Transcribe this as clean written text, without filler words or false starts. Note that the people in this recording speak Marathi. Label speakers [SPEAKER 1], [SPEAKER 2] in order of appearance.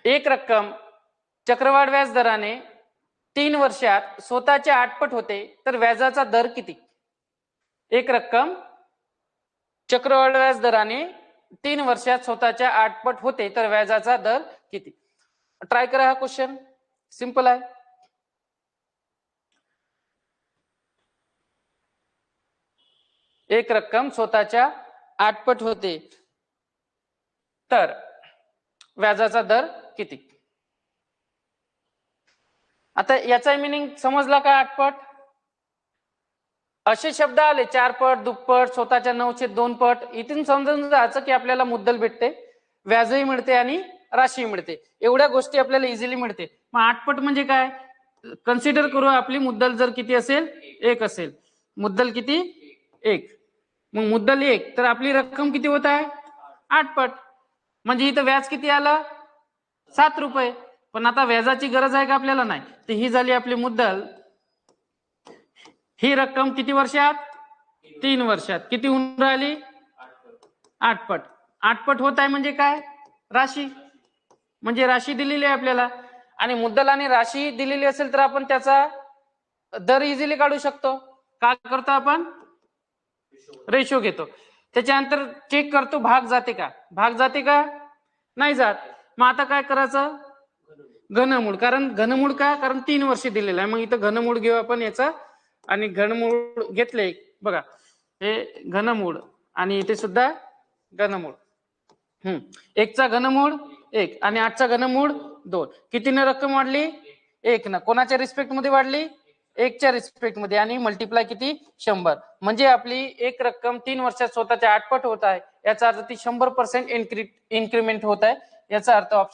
[SPEAKER 1] एक रक्कम चक्रवाढ व्याज दराने 3 वर्षात स्वतःच्या 8 पट होते तर व्याजाचा दर किती? एक रक्कम चक्रवाढ व्याज दराने 3 वर्षात स्वतःच्या 8 पट होते तर व्याजाचा दर किती? ट्राय करा, हा क्वेश्चन सिंपल आहे. एक रक्कम स्वतःच्या 8 पट होते तर व्याजाचा दर किती? आता याचा मिनिंग समजला का? 8 पट असे शब्द आले, 4 पट, दुप्पट, स्वतःच्या 9/2 पट, इथून समजून जायचं की आपल्याला मुद्दल भेटते, व्याजही मिळते आणि राशी मिळते. एवढ्या गोष्टी आपल्याला इझिली मिळते. मग 8 पट म्हणजे काय? कन्सिडर करू, आपली मुद्दल जर किती असेल? 1 असेल. मुद्दल किती? 1. मग मुद्दल 1 तर आपली रक्कम किती होत आहे? 8 पट. म्हणजे इथं व्याज किती आलं? 7 रुपये. पण आता व्याजाची गरज आहे का आपल्याला? नाही. तर ही झाली आपली मुद्दल. ही रक्कम किती वर्षात? 3 वर्षात. किती होऊन राहिली? 8 पट. 8 पट होत आहे म्हणजे काय? राशी. म्हणजे राशी दिलेली आहे आपल्याला, आणि मुद्दल आणि राशी दिलेली असेल तर आपण त्याचा दर इझिली काढू शकतो. काय करतो आपण? रेशो घेतो. त्याच्यानंतर चेक करतो भाग जाते का? भाग जाते का? नाही जात. मग आता काय करायचं? घनमूळ. कारण घनमूळ का? कारण 3 वर्ष दिलेलं आहे. मग इथं घनमूळ घेऊ आपण याचा, आणि घनमूळ घेतले बघा, हे घनमूळ आणि इथे सुद्धा घनमूळ. 1 चा घनमूळ 1 आणि 8 चा घनमूळ 2. कितीने रक्कम वाढली? 1 न. कोणाच्या रिस्पेक्ट मध्ये वाढली? 1 च्या रिस्पेक्ट मध्ये. आणि मल्टिप्लाय किती? 100. म्हणजे आपली एक रक्कम 3 वर्षात स्वतःच्या 8 पट होत आहे. याचा अर्थ ती 100% इन्क्रीमेंट होत आहे. याचा अर्थ ऑप्शन